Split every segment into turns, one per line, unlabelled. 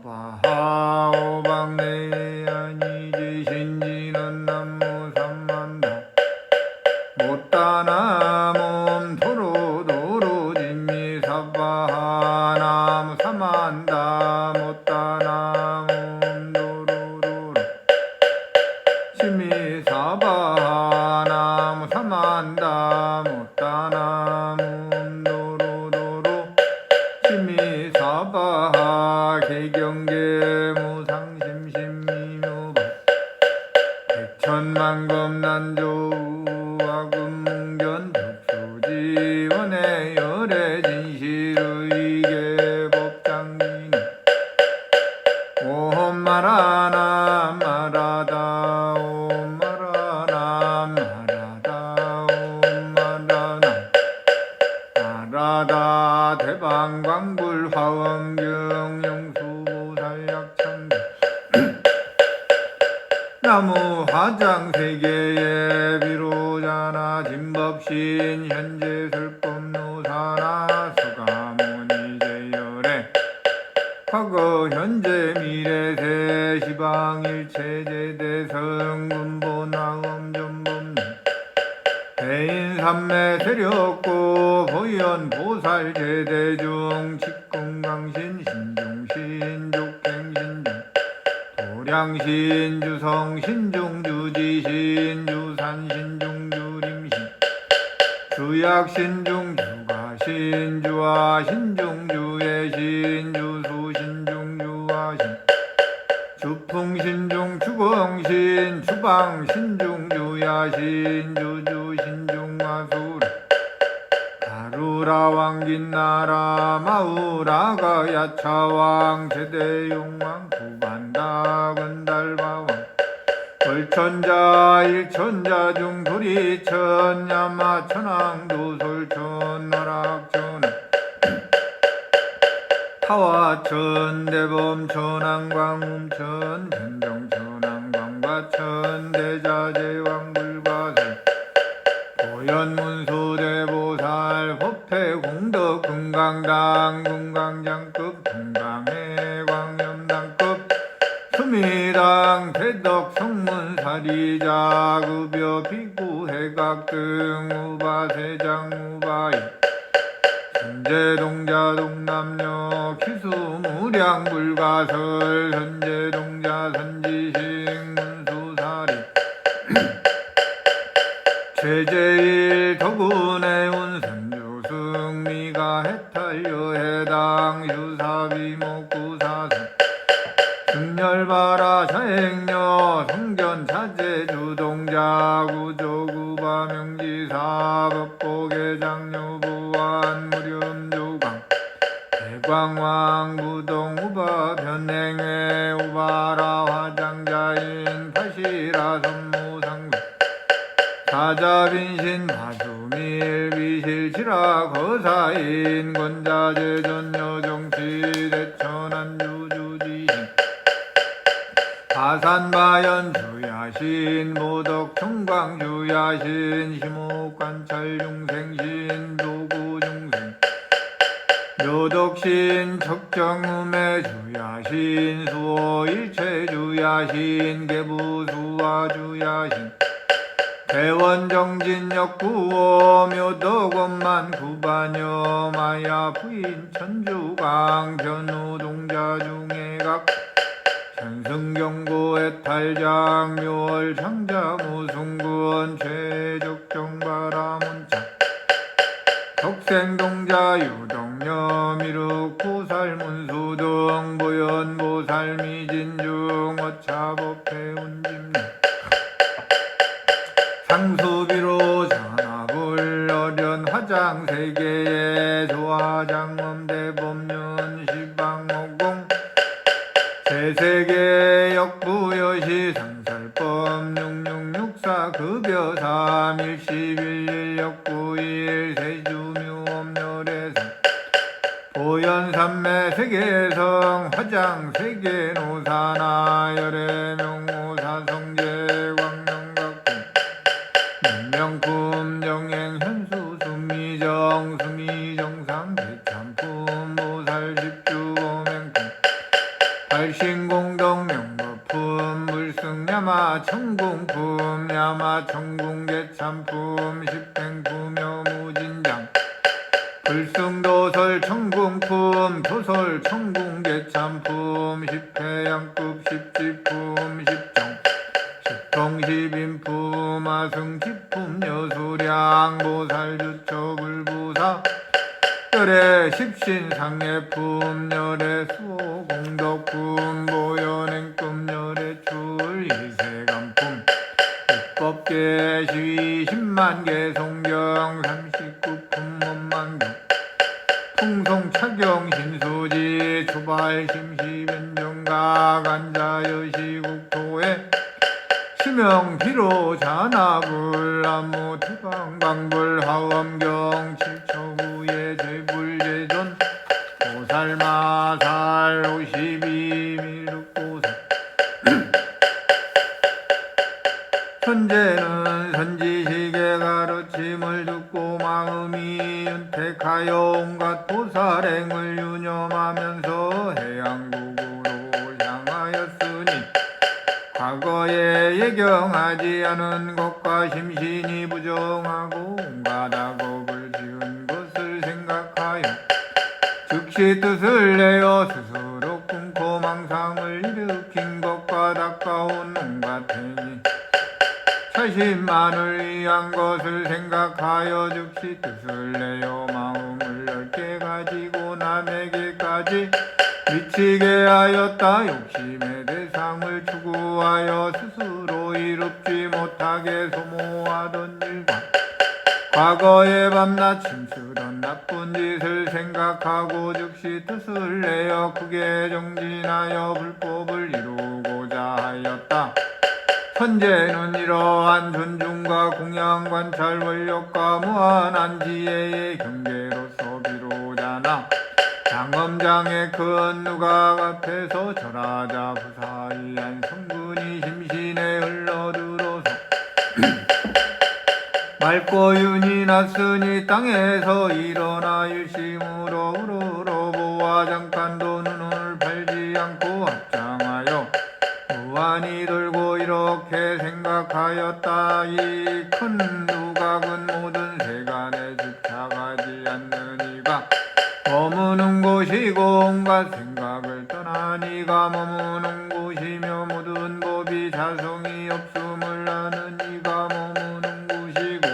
사바하 오박내야니지 신지는 남무 삼만다 못다나몸 도로도로 진미 사바하 나무 삼만다 못다나몸 도로도로 진미 사바하 나무 삼만다 못다나몸 도로도로 진미 사바하 개경계 무상심심미묘바 백천만금난조와 금문견 득수지원의 열애 진실의계 법장기니 옴 마라나 마라다 옴 마라나 마라다 옴 마라나 마라다 대방광불 화엄경 영수보살약창대 나무 화장 세계의 비로자나 진법신 현재 슬법노사나 수가모니 제열에 과거 현재 미래세 시방일체제대 성군보나엄전범 대인삼매 세력고 보현 보살 제대중 직공강신 신중신 족행신중 도량신 주성 신중 주지신 주산 신중 주림신 주약 신중 주가신 주화 신중 주예신 주수 신중 주화신 주풍 신중 주공신 주방 신중 주야신 주주 신중 마수라 가루라 왕긴나라 마우라가 야차왕 제대용왕 구반다 건달바왕 벌천자 일천자 중 도리천 야마천왕 도솔천 나락천 타와천 대범천 왕음천 변정천 왕광과천 대자제왕 불가살 보현문수대보살 법회공덕 금강당 금강장급 금강해 광염당급 수미당 대덕 성문사리자 급여 비구해각 등 우바세장 우바이 현재동자 동남녀 기수무량 불가설 현재동자 선지식 문수사리 최제일 더군의 운선주 승미가 해탈여 해당 유사비목구사선 승열바라 자행녀 성견 자제 주동자 구조구바 명지사 법보계장 묘부안 무렴조강 대광왕 부동 우바 변행해 우바라 화장자인 파시라 선무상국 사자빈신 마수밀 비실치라 거사인 권자제전여정치 대천안주주지신 하산바연 주야신 모덕청광 주야신 시목관찰중생신 도구중생 묘덕신 척정음의 주야신 수호일체 주야신 개부수화 주야신 대원정진역구호 묘덕원만 구반여 마야 부인 천주강 변우동자 중에각 현승경고의 탈장 묘월 창자 무승군 최적정바라문창 덕생동자 유덕녀 미륵구살문수 등 보현보살 미진중 어차법회 운짐 상수비로 전화불 어련 화장 세계의 조화장엄 대법륜 시방오공 세세계 역부여시 상설법 6664 급여 3일십일 역부일 세주묘엄열애상 보현삼매 세계성 화장 세계노사나 열애명호사성제 광명각궁 명품 정행 현수 수미정 수미정상 대참품 보살 집주 오맹품 발신공덕 명법품 물승야마 천궁품 야마 천궁계참품 십행구묘 무진장 불승도설 천궁품 도설 천궁계참품 십회양급 십지품 십정 십통십인품 아승지품 여수량 보살주처 불부사 열애 십신상해품 열애 수공덕품 보현행품 열애 출이세간품 육법계 시위 십만계 송경 39품 원만경 풍송차경 신수지 초발 심시변정각 안자여시국토에 시명 비로 잔악을 나무 태방광불 하엄경 칠처구의 제불제존 보살마살 52미륵보살 천재는 선지식의 가르침을 듣고 마음이 윤택하여 온갖 보살행을 유념하면서 해양국으로 향하였으니 과거에 예경하지 않은 것과 심신이 부정하고 온갖 악업을 지은 것을 생각하여 즉시 뜻을 내어 스스로 끊고 망상을 일으킨 것과 닦아온 온갖 행위 자신만을 위한 것을 생각하여 즉시 뜻을 내어 마음을 넓게 가지고 남에게까지 미치게 하였다. 욕심의 대상을 추구하여 스스로 이롭지 못하게 소모하던 일과 과거의 밤낮 힘쓰던 나쁜 짓을 생각하고 즉시 뜻을 내어 크게 정진하여 불법을 이루고자 하였다. 천재는 이러한 존중과 공양 관찰 원력과 무한한 지혜의 경계로서 비로자나 장엄장의 큰 누각 앞에서 절하자 부사이한 성분이 심신에 흘러들어서 맑고 윤이 났으니 땅에서 일어나 일심으로 우러러 보아 잠깐도 눈을 팔지 않고 합장하여 무한히 돌고 이렇게 생각하였다. 이 큰 누각은 모든 세간에 집착하지 않는 이가 머무는 곳이고 온갖 생각을 떠나 니가 머무는 곳이며 모든 법이 자성이 없음을 아는 이가 머무는 곳이고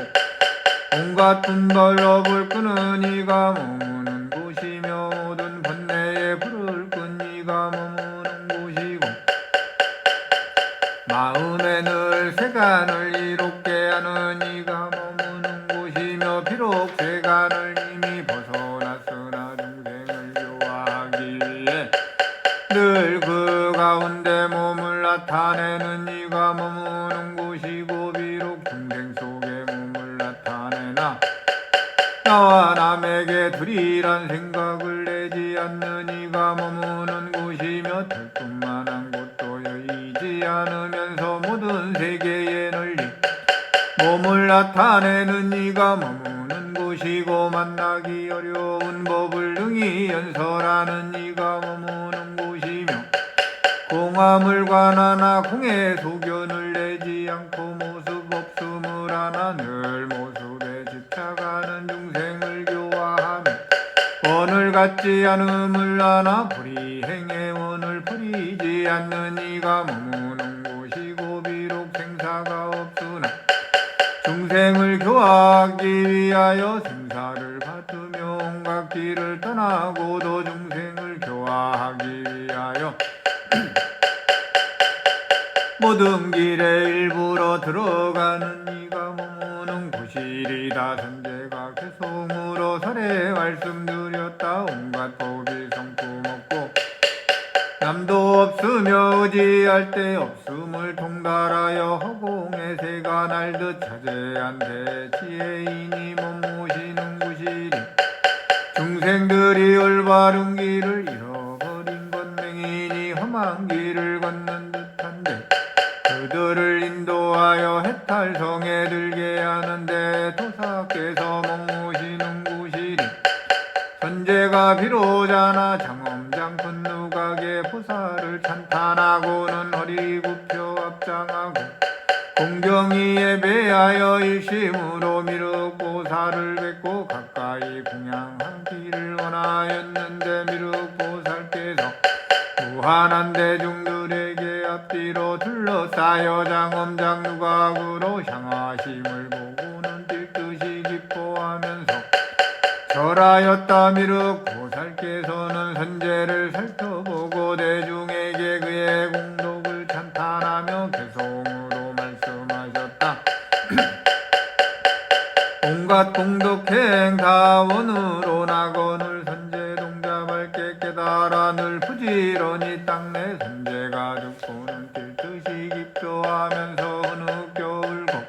온갖 분별업을 끄는 이가 머무는 곳이며 모든 번뇌에 불을 끈 이가 머무는 곳이고 마음에 늘 세간을 이롭게 하는 이가 머무는 곳이며 비록 세간을 이미 벗어났으나 중생을 교화하기 위해 늘 그 가운데 몸을 나타내는 이가 머무는 곳이고 비록 중생 속에 몸을 나타내나 나와 남에게 둘이란 생각을 내지 않는 이가 머무는 곳이며 털뿐만한 곳도 여의지 않으면서 모든 세계에 널리 몸을 나타내는 이가 머무는 곳이고 만나기 어려운 법을 능히 연설하는 이가 머무는 곳이며 공함을 관하나 공의 소견을 내지 않고 모습 없음을 하나 늘 모습에 집착하는 중생을 교화하며 원을 갖지 않음을 하나 불이행의 원을 부리지 않는 이가 머무는 곳이고 비록 생사가 없으나 중생을 교화하기 위하여 생사를 받으며 온갖 길을 떠나고도 중생을 교화하기 위하여 모든 길에 일부러 들어가는 이가 머무는 곳이리다. 선제가 개송으로 설에 말씀드렸다. 온갖 법이 성품 없고 남도 없으며 의지할 데 없음을 통달하여 허공의 새가 날듯 자제한데 지혜인이 머무시는 곳이리. 중생들이 올바른 길을 잃어버린 건 맹인이 험한 길을 걷는 듯한데 그들을 인도하여 해탈성에 들게 하는데 도사께서 머무시는 곳이리. 선제가 비로자나 장엄장 큰 누각의 보살 보살을 찬탄하고는 허리 굽혀 앞장하고 공경이 예배하여 일심으로 미륵보살을 뵙고 가까이 공양한 길을 원하였는데 미륵보살께서 무한한 대중들에게 앞뒤로 둘러싸여 장엄장누각으로 향하심을 보고는 뛸듯이 기뻐하면서 절하였다. 미륵보살께서는 선제를 살펴보고 대중에게 그의 공덕을 찬탄하며 개성으로 말씀하셨다. 온갖 공덕행 다원으로 나건을 선제 동자 밝게 깨달아 늘 부지런히 땅내 선제가 듣고는 뛸듯이 기뻐하면서 흐느껴 울고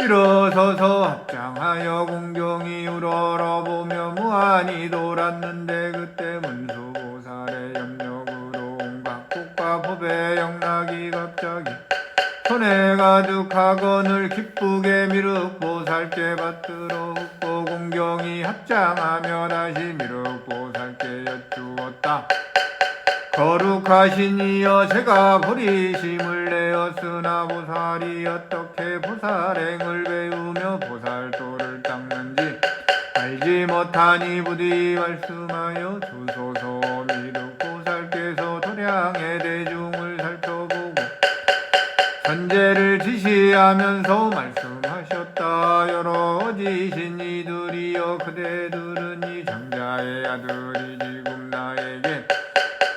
일어서서 합장하여 공경이 우러러보며 무한히 돌았는데 그때 문수보살의 염력으로 온갖 꽃과 법의 영락이 갑자기 손에 가득하거늘 기쁘게 미륵보살께 받들어 흙고 공경이 합장하며 다시 미륵보살께 여쭈었다. 거룩하신 이여 제가 버리심을 내었으나 보살이 어떻게 보살행을 배우며 보살도를 닦는지 알지 못하니 부디 말씀하여 주소서. 미륵보살께서 도량의 대중을 살펴보고 선제를 지시하면서 말씀하셨다. 여러 지신 이들이여 그대들은 이 장자의 아들이 지금 나에게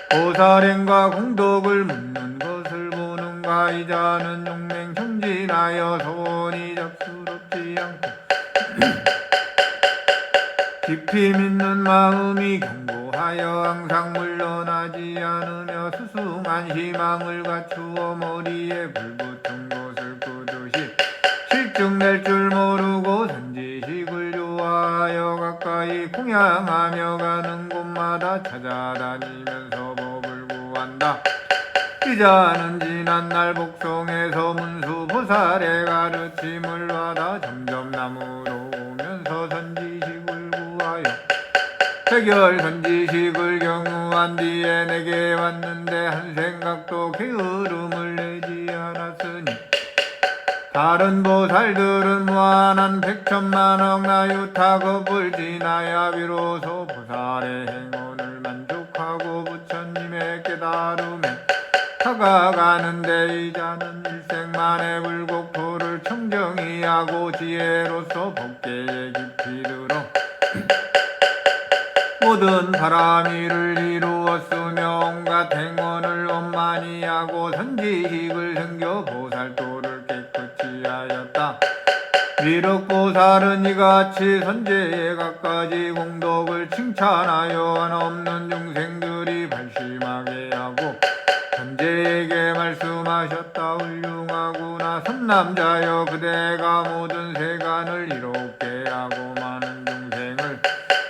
보살행과 공덕을 묻는 것을 보는가. 이자는 용맹정진하여 소원이 잡스럽지 않고 깊이 믿는 마음이 견고하여 항상 물러나지 않으며 수승한 희망을 갖추어 머리에 불붙은 것을 끄듯이 실증낼 줄 모르고 선지식을 좋아하여 가까이 공양하며 가는 곳마다 찾아다니면서 법을 구한다. 이자는 지난날 복성에서 문수보살의 가르침을 받아 점점 남으로 오면서 선지식을 구하여 해결 선지식을 경우한 뒤에 내게 왔는데 한 생각도 게으름을 내지 않았으니 다른 보살들은 무한한 백천만억 나유타급을 지나야 비로소 보살의 행원을 만족하고 부처님의 깨달음에 다가가는데 이자는 일생만의 불곡토를 청정히 하고 지혜로서 법계에 깊이 들어 모든 바람이를 이루었으며 온갖 행원을 원만히 하고 선지식을 섬겨 보살도를 깨끗이 하였다. 미륵보살은 이같이 선제에 갖가지 공덕을 칭찬하여 한없는 중생들이 발심하게 하고 선제에게 말씀하셨다. 훌륭하구나. 선남자여 그대가 모든 세간을 이롭게 하고 많은 중생을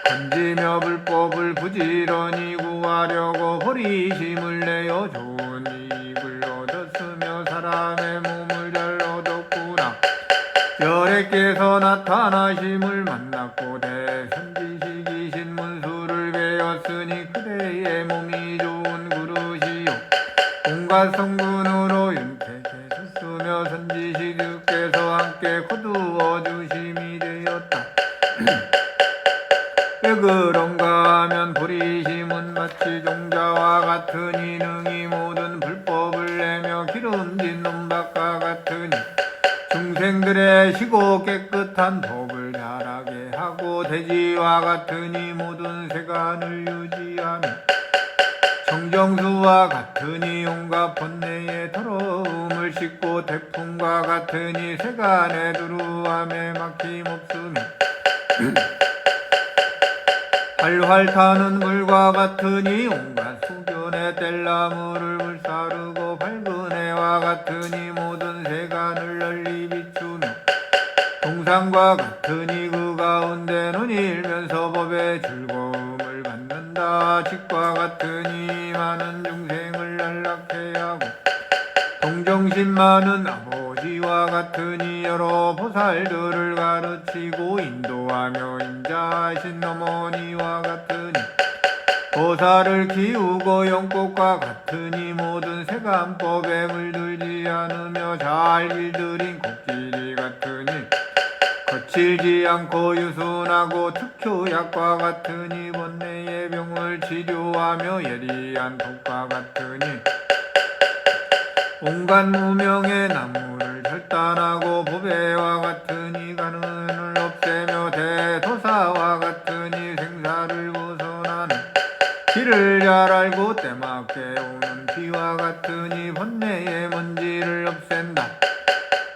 건지며 불법을 부지런히 구하려고 허리심을 내어 좋은 이익을 얻었으며 사람의 몸을 잘 얻었구나. 열애께서 나타나심을 만났고 대선지식이신 문수를 배웠으니 그대의 몸이 좋은 그릇이요 온갖 성분으로 윤택해졌으며 선지식께서 함께 거두어 주심이 되었다. 왜 그런가 하면 보리심은 마치 종자와 같으니 능히 모든 불법을 내며 기름진 논밭과 같으니 중생들의 시고 깨끗한 법을 자라게 하고 대지와 같으니 모든 세간을 유지하며 정정수와 같으니 온갖 번뇌의 더러움을 씻고 태풍과 같으니 세간의 두루함에 막힘없으며 활활 타는 물과 같으니 온갖 수변의 뗄나무를 물사르고 밝은 해와 같으니 모든 세간을 널리 비추며 동산과 같으니 그 가운데는 일면서 법의 즐거움을 받는다. 집과 같으니 많은 중생을 안락해 하고 동정심 많은 아버지와 같으니 여러 보살들을 가르치고 인도하며 인자하신 어머니와 같으니 보살을 키우고 연꽃과 같으니 모든 세간법에 물들지 않으며 잘 길들인 코끼리 같으니 거칠지 않고 유순하고 특효약과 같으니 번뇌의 병을 치료하며 예리한 독과 같으니 온갖 무명의 나무를 절단하고 보배와 같으니 가는을 없애며 대도사와 같으니 생사를 벗어나는 길을 잘 알고 때맞게 오는 비와 같으니 번뇌의 먼지를 없앤다.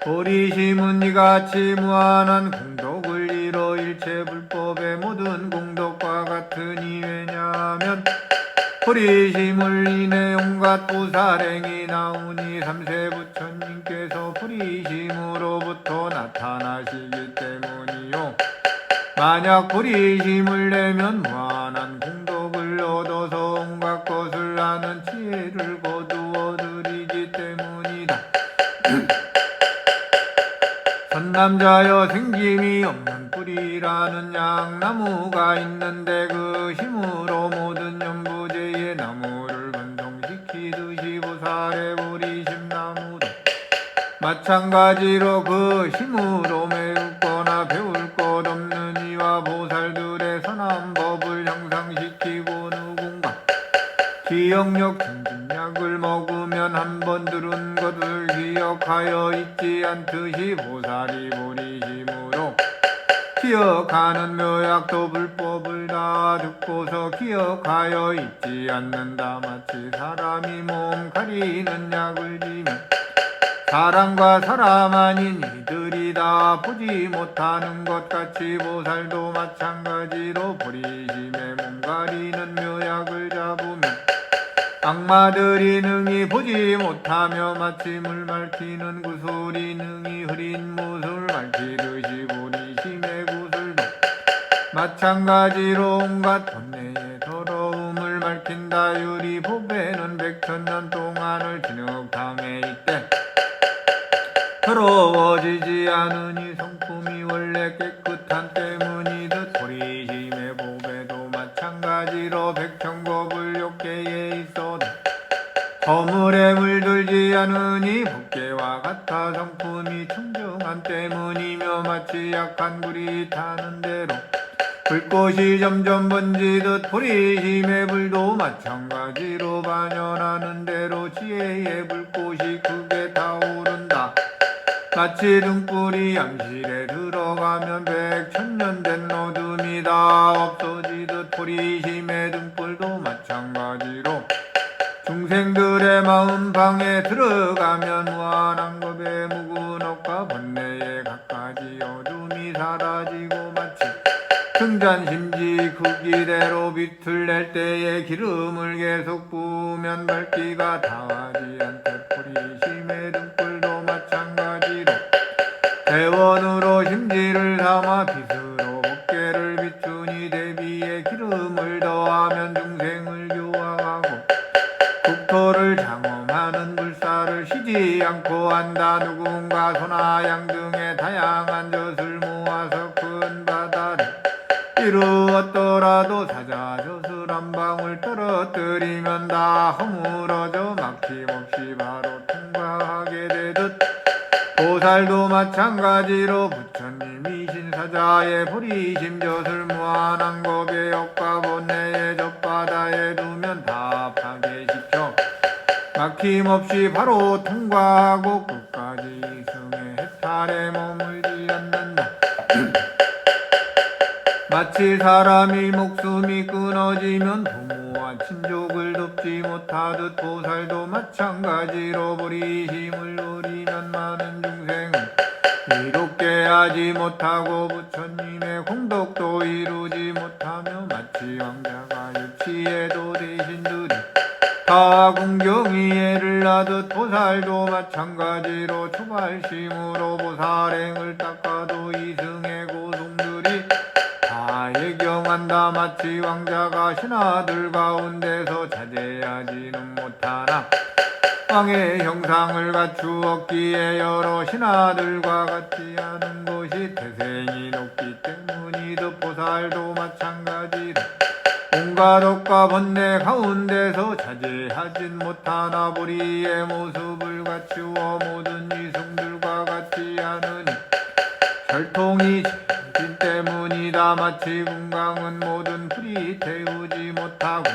보리심은 이같이 무한한 공덕을 이뤄 일체 불법의 모든 공덕과 같으니 왜냐하면 보리심을 인해 온갖 보살행이 나오니 삼세부처님께서 보리심으로부터 나타나시기 때문이요. 만약 보리심을 내면 무한한 공덕을 얻어서 온갖 것을 아는 지혜를 거두어 드리기 때문이다. 선남자여 생김이 없는 뿌리라는 양나무가 있는데 그 힘으로 모든 연부제의 나무를 번성시키듯이 보살의 보리심 나무도 마찬가지로 그 힘으로 매우거나 배울 것 없는 이와 보살들의 선한 법을 향상시키고 누군가 기억력 증진약을 먹으면 한 번 들은 것을 기억하여 잊지 않듯이 보살이 보리심으로 기억하는 묘약도 불법을 다 듣고서 기억하여 잊지 않는다. 마치 사람이 몸 가리는 약을 지면 사람과 사람 아닌 이들이 다 보지 못하는 것 같이 보살도 마찬가지로 보리심에 몸 가리는 묘약을 잡으면 악마들이 능히 보지 못하며 마치 물 맑히는 구슬이 능히 흐린 못을 맑히듯이 보리심의 구슬도 마찬가지로 온갖 번뇌의 더러움을 맑힌다. 유리 보배는 백천년 동안을 진흙탕에 있대 더러워지지 않으니 성품이 원래 깨끗한 때문이듯 보리심의 보배도 마찬가지로 백천겁을 욕계에 있어도 허물에 물들지 않으니 법계와 같아 성품이 청정한 때문이며 마치 약한 불이 타는 대로 불꽃이 점점 번지듯 보리심의 불도 마찬가지로 반연하는 대로 지혜의 불꽃이 크게 타오른다. 마치 등불이 암실에 들어가면 백천년 된 어둠이 다 없어지듯 보리심의 등불도 마찬가지로 중생들의 마음방에 들어가면 무한한 겁의 묵은 업과 번뇌의 갖가지 어둠이 사라지고 마치 등잔심지 크기대로 빛을 낼 때에 기름을 계속 부으면 밝기가 다하지 않듯 보리심의 등불도 마찬가지로 대원으로 심지를 삼아 빛으로 법계를 비추니 대비에 기름을 더하면 중생을 교화하고 국토를 장엄하는 불사를 쉬지 않고 한다. 누군가 소나 양 등의 다양한 젖을 모아서 큰 바다를 이루었더라도 사자젖을 한 방울 떨어뜨리면 다 허물어져 막힘없이 바로 통과하게 되듯 보살도 마찬가지로 부처님이신 사자의 보리심 젖을 무한한 겁의 역과 번뇌의 젖바다에 두면 다 파괴시켜 막힘없이 바로 통과하고 끝까지 이승의 해탈에 머물지 않는다. 마치 사람이 목숨이 끊어지면 부모와 친족을 돕지 못하듯 보살도 마찬가지로 보리심을 누리면 많은 중생은 이롭게 하지 못하고 부처님의 공덕도 이루지 못하며 마치 왕자가 유치해도 대신들이 다 공경이 예를 하듯 보살도 마찬가지로 초발심으로 보살행을 닦아도 이승의 고송들이 다 예경한다. 마치 왕자가 신하들 가운데서 자제하지는 못하나 왕의 형상을 갖추었기에 여러 신하들과 같지 않은 것이 태생이 높기 때문이듯 보살도 마찬가지로 온갖 불과 덕과 번뇌 가운데서 자제하진 못하나 보리의 모습을 갖추어 모든 이승들과 같지 않으니 혈통이 진 때문이다. 마치 금강은 모든 불이 태우지 못하고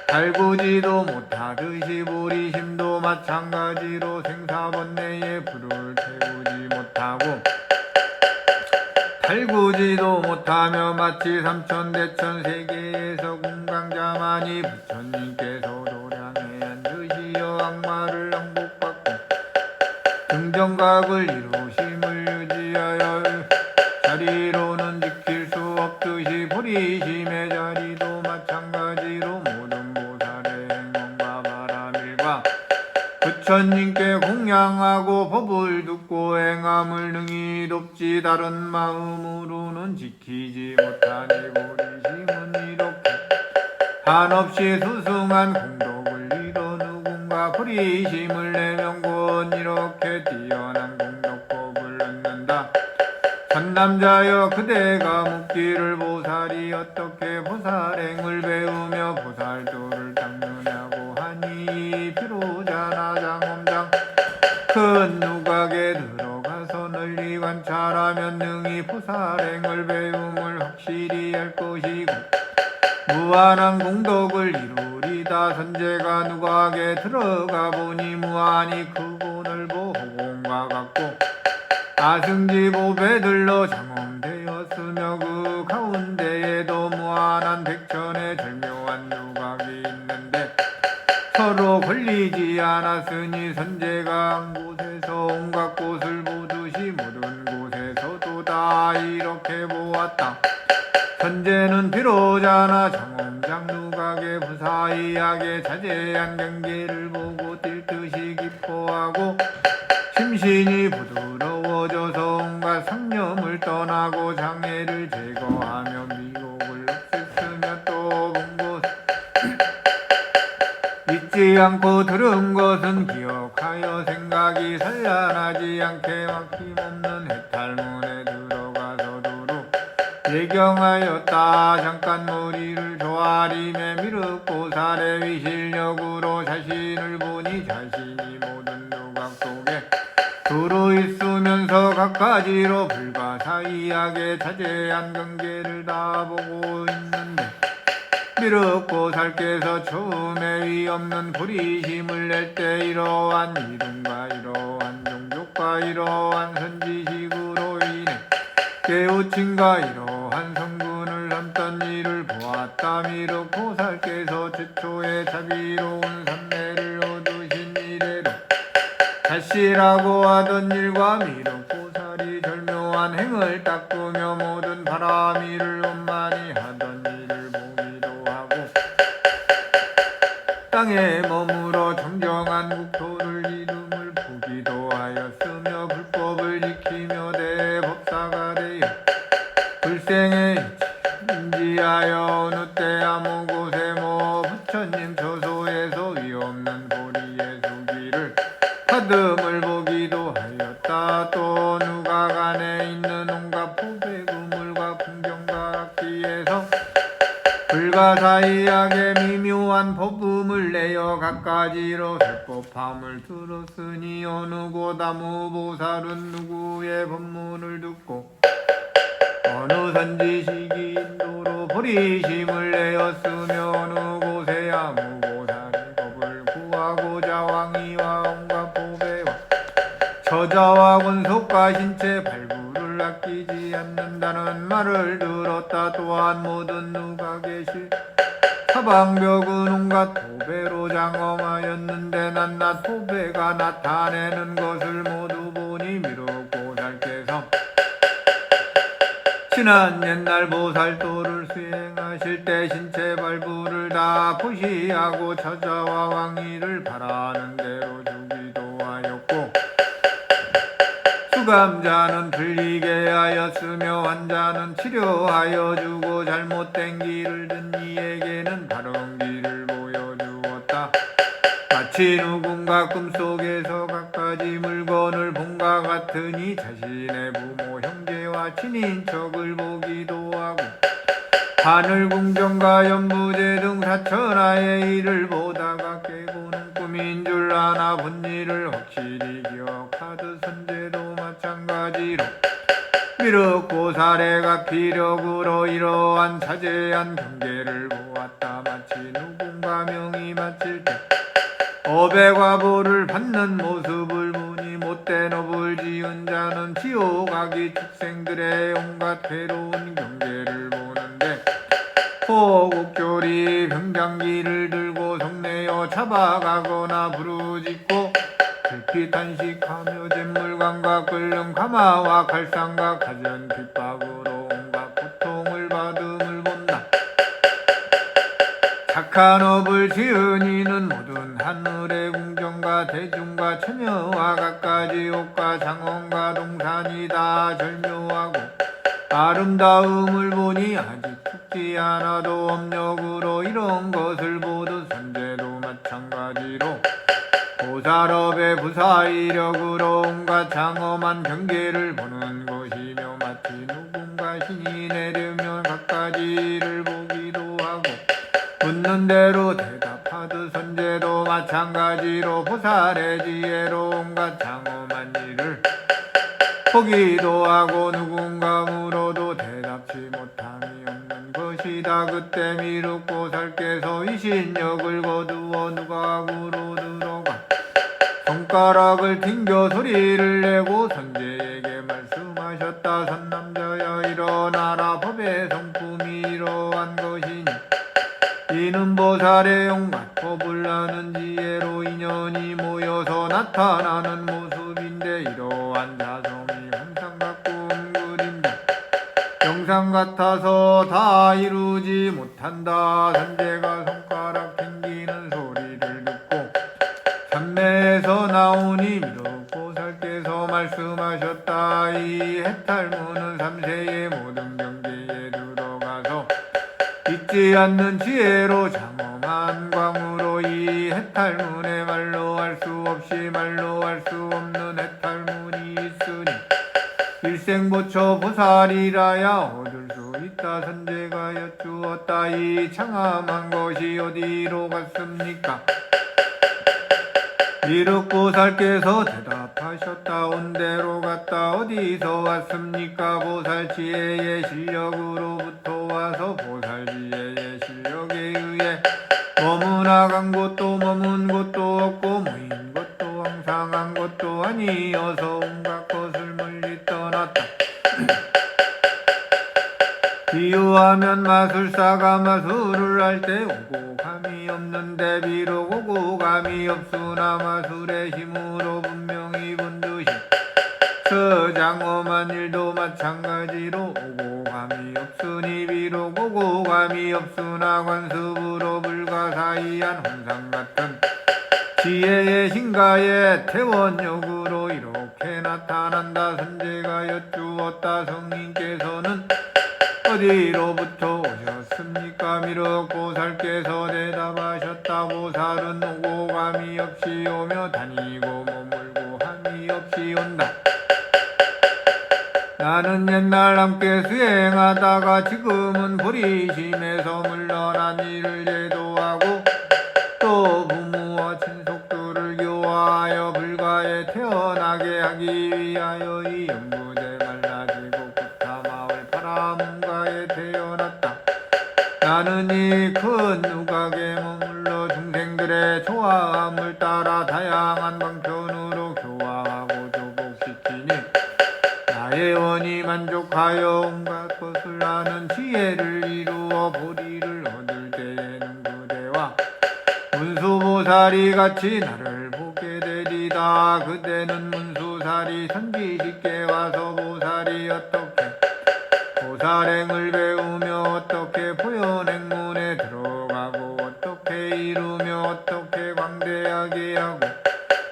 달구지도 못하듯이 보리심도 마찬가지로 생사번뇌의 불을 태우지 못하고 달구지도 못하며 마치 삼천대천 세계에서 금강자만이 부처님께서 도량에 앉으시어 악마를 항복받고 등정각을 이루심을 유지하여 자리로는 지킬 수 없듯이 보리심의 자리도 마찬가지로 모든 보살의 행원과 바라밀과 부처님께 공양하고 법을 듣고 행함을 능히 돕지 다른 마음으로는 지키지 못하니 보리심은 이렇게 한없이 수승한 공덕을 이뤄 누군가 보리심을 내면곤 이렇게 뛰어난 공덕법을 얻는다. 선남자여 그대가 묻기를 보살이 어떻게 보살행을 배우며 보살도를 닦느냐고 하니 비로자나 장엄장 큰 누각에 들어가서 널리 관찰하면 능히 보살행을 배움을 확실히 할 것이고 무한한 공덕을 이루리다. 선제가 누각에 들어가 보니 무한히 크고 넓어 호공과 같고 아승지 보배들로 장엄되었으며 그 가운데에도 무한한 백천의 절묘한 누각이 있는데 서로 걸리지 않았으니 선제가 한 곳에서 온갖 곳을 보듯이 모든 곳에서도 다 이렇게 보았다. 선제는 비로자나 장엄장 누각의 부사이하게 자제한 경계를 보고 뛸 듯이 기뻐하고 심신이 부드러워져서 온갖 상념을 떠나고 장애를 제거하며 미혹을 없앴으며 또 본 것 잊지 않고 들은 것은 기억하여 생각이 산란하지 않게 막힘없는 해탈문에 들어가서 두루 예경하였다. 잠깐 머리를 조아리며 미륵보살의 위실력으로 자신을 보니 자신이 모든 누각 속에 들어있으면서 각가지로 불가사의하게 자제한 경계를 다 보고 있는데 미륵보살께서 처음에 위없는 보리심을 낼 때 이러한 이름과 이러한 종족과 이러한 선지식으로 인해 깨우침과 이러한 성분을 담던 일을 보았다. 미륵보살께서 최초의 자비로운 선례를 얻으신 이래로 자시라고 하던 일과 미륵보살이 절묘한 행을 닦으며 모든 바라미를 원만히 하던 일을 보기도 하고 땅에 머물어 정정한 국토를 이름을 보기도 하였으며 불법을 지키며 대법사가 되어 불생에 인지하여 어느 때 아무 곳에 모 부처님 처소에서 위없는 보리의 수기를 파듬을 보기도 하였다. 또 누각 안에 있는 온갖 보배 그물과 풍경과 악기에서 불가사의하게 미묘한 법음을 내어 각가지로 설법함을 들었으니 어느 곳 아무 보살은 누구의 법문을 듣고 어느 선지식이 인도로 보리심을 내었으며 어느 곳에 아무 보살의 법을 구하고자 왕이와 온갖 보배와 저자와 권속과 신체 발부를 아끼지 않는다는 말을 들었다. 또한 모든 누각의 실 사방벽은 온갖 보배로 장엄하였는데 낱낱 보배가 나타내는 것을 모두 보니 미륵보살께서 지난 옛날 보살도를 수행하실 때 신체 발부를 다 보시하고 저자와 왕위를 바라는 대로 주기도 하였고 수감자는 들리게 하였으며 환자는 치료하여 주고 잘못된 길을 든 이에게는 바른 길을 보여주었다. 마치 누군가 꿈속에서 갖가지 물건을 본과 같으니 자신의 부모 형제와 친인척을 보기도 하고 하늘 궁정과 연부제 등 사천하의 일을 보다가 깨고는 꿈인 줄 아나 본 일을 확실히 기억하듯 선제도 마찬가지로 미륵고 사례가 피력으로 이러한 자제한 경계를 보았다. 마치 누군가 명이 마칠 때 업의 보를 받는 모습을 보니 못된 업을 지은 자는 지옥 가기 축생들의 온갖 괴로운 경계를 보는데 호국교리 병장기를 들고 성내어 잡아가거나 부르짖고 불빛 탄식하며 잿물감과 끓는 가마와 칼상과 가전 핍박으로 온갖 고통을 받음을 본다. 착한 업을 지은 이는 모든 하늘의 궁정과 대중과 처녀와 갖가지 옷과 장원과 동산이 다 절묘하고 아름다움을 보니 아직 죽지 않아도 업력으로 이런 것을 보듯 선제도 마찬가지로 보살업의 부사이력으로 온갖 장엄한 경계를 보는 것이며 마치 누군가 신이 내리면 갖가지를 보기도 하고 묻는 대로 대답하듯 선제도 마찬가지로 보살의 지혜로 온갖 장엄한 일을 보기도 하고 누군가 물어도 대답지 못함이 없는 것이다. 그때 미륵보살께서 이신력을 거두어 누각으로 들어가 손가락을 튕겨 소리를 내고 선제에게 말씀하셨다. 선남자여 일어나라. 법의 성품이 이러한 것이니 이는 보살의 온갖 법을 아는 지혜로 인연이 모여서 나타나는 모습인데 이러한 자성이 환상 같고 은그림자 영상 같아서 다 이루지 못한다. 선제가 손가락 튕기는 소리를 듣고 삼매에서 나오니 미륵보살께서 말씀하셨다. 이 해탈문은 삼세의 모든 경계에 들어가서 잊지 않는 지혜로 장엄한 광으로 이 해탈문에 말로 할 수 없이 말로 할 수 없는 해탈문이 있으니 일생보초 보살이라야 얻을 수 있다. 선제가 여쭈었다. 이 장엄한 것이 어디로 갔습니까? 미륵보살께서 대답하셨다. 온대로 갔다. 어디서 왔습니까? 보살 지혜의 실력으로부터 와서 보살 지혜의 실력에 의해 머무나간 곳도 머문 곳도 없고 모인 곳도 항상한 곳도 아니어서 온갖 것을 멀리 떠났다. 비유하면 마술사가 마술을 할 때 오고 감이 없는데 비록 오고 감이 없으나 마술의 힘으로 분명히 본 듯이 저 장엄한 일도 마찬가지로 오고 감이 없으니 비록 오고 감이 없으나 관습으로 불가사의한 환상 같은 지혜의 신가의 태원력으로 이렇게 나타난다. 선제가 여쭈었다. 성인께서는 어디로부터 오셨습니까? 미륵보살께서 대답하셨다. 보살은 오고 감이 없이 오며 다니고 머물고 함이 없이 온다. 나는 옛날 함께 수행하다가 지금은 불이심에서 물러난 이를 제도하고 또 부모와 친속들을 교화하여 불가에 태어나게 하기 위하여 이 연부제 말라지고 구타마을 파라문가에 태어났다. 나는 이 큰 누각에 머물러 중생들의 좋아함을 따라 다양한 방편으로 교화하고 조복시키니 나의 원이 만족하여 온갖 것을 아는 지혜를 이루어 보리를 얻을 때에는 그대와 문수보살이 같이 나를 보게 되리다. 그대는 문수살이 선지식께 와서 보살이 어떻게 보살행을 배우며 어떻게 보현행문에 들어가고 어떻게 이루며 어떻게 광대하게 하고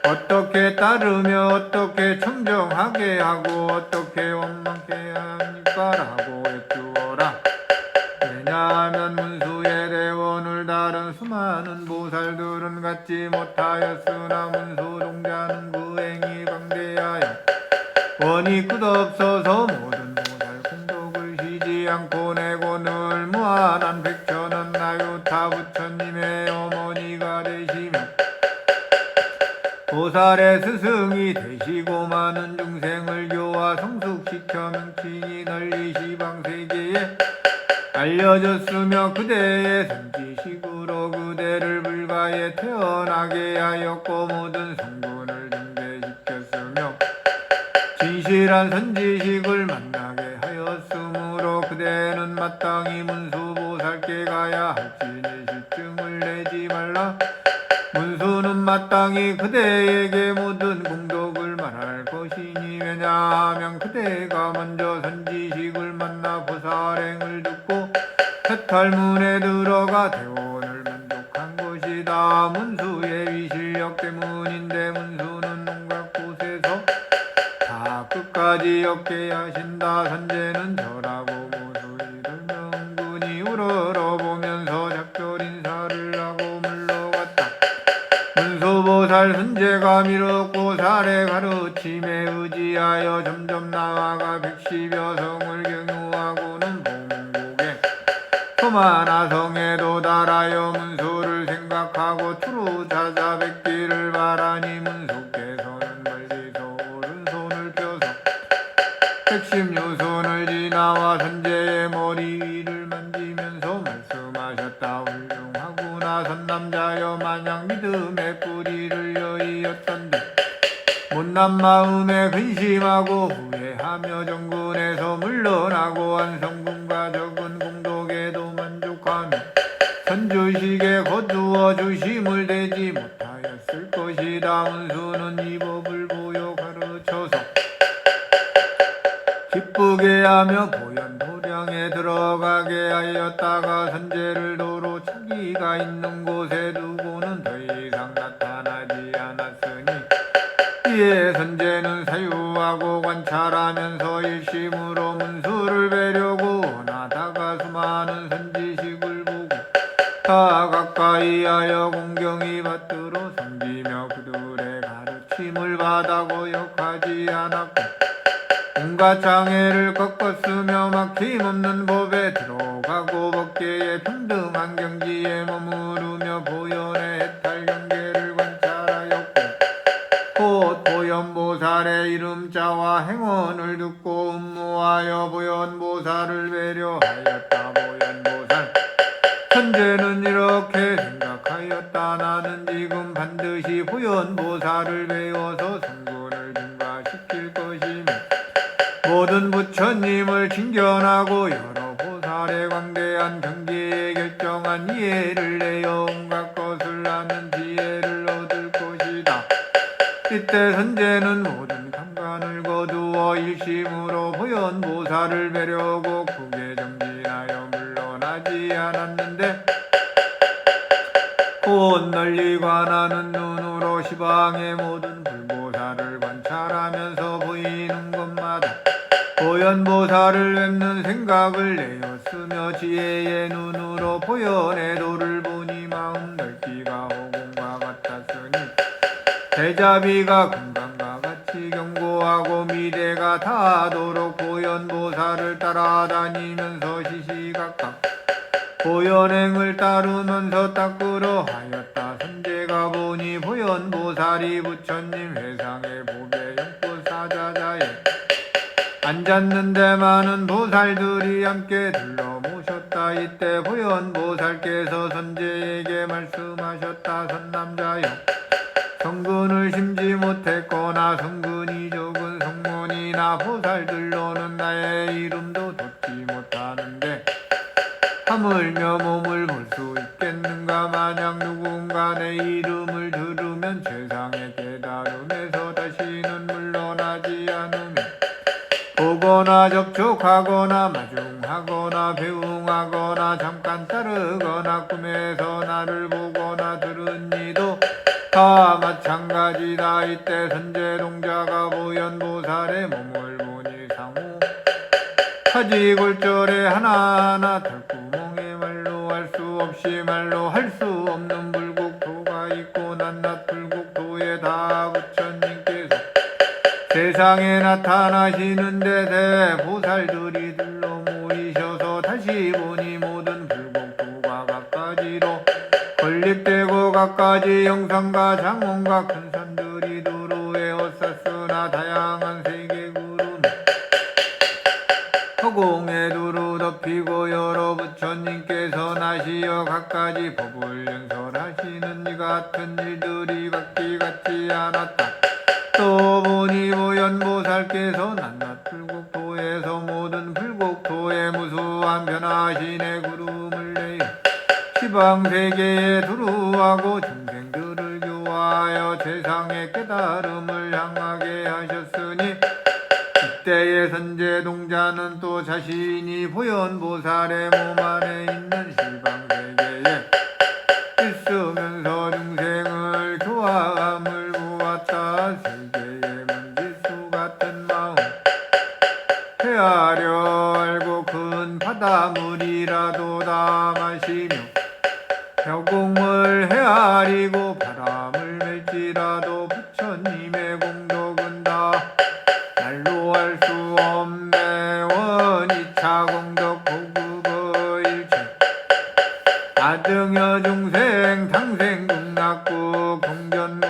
어떻게 따르며 어떻게 청정하게 하고 어떻게 원망케 합니까? 라고 여쭈어라. 왜냐하면 문수의 대원을 다른 수많은 보살들은 갖지 못하였으나 문수 동자는 그 행이 광대하여 원이 끝없어서 모든 보살 공덕을 쉬지 않고 내고 늘 무한 보살의 스승이 되시고 많은 중생을 교화 성숙시켜 명칭이 널리 시방세계에 알려졌으며 그대의 선지식으로 그대를 불가에 태어나게 하였고 모든 성분을 증대시켰으며 진실한 선지식을 만나게 하였으므로 그대는 마땅히 문수보살께 가야 할지니 실증을 내지 말라. 문수는 마땅히 그대에게 모든 공덕을 말할 것이니 왜냐하면 그대가 먼저 선지식을 만나 보살행을 듣고 해탈문에 들어가 대원을 만족한 것이다. 문수의 위실력 때문인데 문수는 온갖 곳에서 다 끝까지 얻게 하신다. 선제는 절하고 모수이 돌며 은근히 우러러보면서 작별 인사를 하고 물러갔다. 문수보살 선제가 밀었고 살의 가르침에 의지하여 점점 나아가 110여 성을 경유하고는 봉국에 소만화성에 도달하여 문수를 생각하고 투루 찾아뵙기를 바라니 문수께서는 멀리서 오른손을 펴서 116손을 지나와 선제의 머리 위를 만지면서 말씀하셨다. 훌륭하구나 선남자여 마냥 믿음의 뿌리를 여의었던데 못난 마음에 근심하고 후회하며 정근에서 물러나고 한성군과 적은 공덕에도 만족하며 선주식에 거두어 주심을 대지 못하였을 것이다. 문수는 이 법을 보여 가르쳐서 기쁘게 하며 보현도량에 들어가게 하였다가 선제를 도로 자기가 있는 곳에 두고는 더 이상 나타나지 않았으니 이에 선제는 사유하고 관찰하면서 일심으로 문수를 뵈려고 원하다가 수많은 선지식을 보고 다 가까이 하여 공경히 받들어 섬기며 그들의 가르침을 받아 고역하지 않았고 온갖 장애를 꺾었으며 막힘없는 법에 들어가고 법계의 평등한 경지에 머무르며 보현의 해탈 경계를 관찰하였고 곧 보현보살의 이름자와 행원을 듣고 음모하여 보현보살을 배려하였다. 보현보살 선제는 이렇게 생각하였다. 나는 지금 반드시 보현보살을 배워서 성분을 증가시킬 것이며 모든 부처님을 칭견하고 여러 보살의 광대한 경지에 결정한 이해를 내어 온갖 것을 아는 지혜를 얻을 것이다. 이때 선제는 모든 강간을 거두어 일심으로 보현보살을 뵈려고 크게 정진하여 물러나지 않았는데 곧 널리 관하는 눈으로 시방의 모든 불보살을 관찰하면서 보이는 것마다 보현보살을 뵙는 생각을 내었으며 지혜의 눈으로 보현의 도를 보니 마음 넓기가 호공과 같았으니 대자비가 금강과 같이 견고하고 미대가 닿도록 보현보살을 따라다니면서 시시각각 보현행을 따르면서 닦으러 하였다. 선제가 보니 보현보살이 부처님 회상의 보배 연꽃사자자에 앉았는데 많은 보살들이 함께 둘러 모셨다. 이때 보현보살께서 선제에게 말씀하셨다. 선남자여 성근을 심지 못했거나 성근이 적은 성문이나 보살들로는 나의 이름도 듣지 못하는데 하물며 몸을 볼 수 있겠는가. 만약 누군가 내 이름을 들으면 세상의 깨달음에서 다시는 물러나지 않으며 보거나 접촉하거나 마중하거나 배웅하거나 잠깐 따르거나 꿈에서 나를 보거나 들은 이도 다 마찬가지다. 이때 선제동자가 보현보살의 몸을 보니 상호 하지골절에 하나하나 털구멍에 말로 할 수 없이 말로 할 수 없는 불국토가 있고 낱낱 불국토에 다 부처님께서 세상에 나타나시는데 대보살들이 둘러 모이셔서 다시 보니 모든 불국토가 각가지로 건립되고 갖가지 영산과 장원과 큰 산들이 두루에 어쌌으나 다양한 세계구름 허공에 두루 덮이고 여러 부처님께서 나시어 갖가지 법을 연설하시는 이 같은 일들이 각기 같지 않았다. 또 보니 보현보살께서 낱낱 불국토에서 모든 불국토에 무수한 변화신의 구름을 내어 시방세계에 두루하고 중생들을 교화하여 세상의 깨달음을 향하게 하셨으니 이때의 선제동자는 또 자신이 보현보살의 몸 안에 있는 시방세계에 있으면서 중생을 교화함을 보았다. 세계의 먼지수 같은 마음 헤아려 알고 큰 바닷물이라도 다 마시며 벼공을 헤아리고 바람을 멜지라도 부처님의 공덕은 다 날로 할 수 없네. 원이차 공덕 고급의 일체 아등여 중생 당생 극락국 공견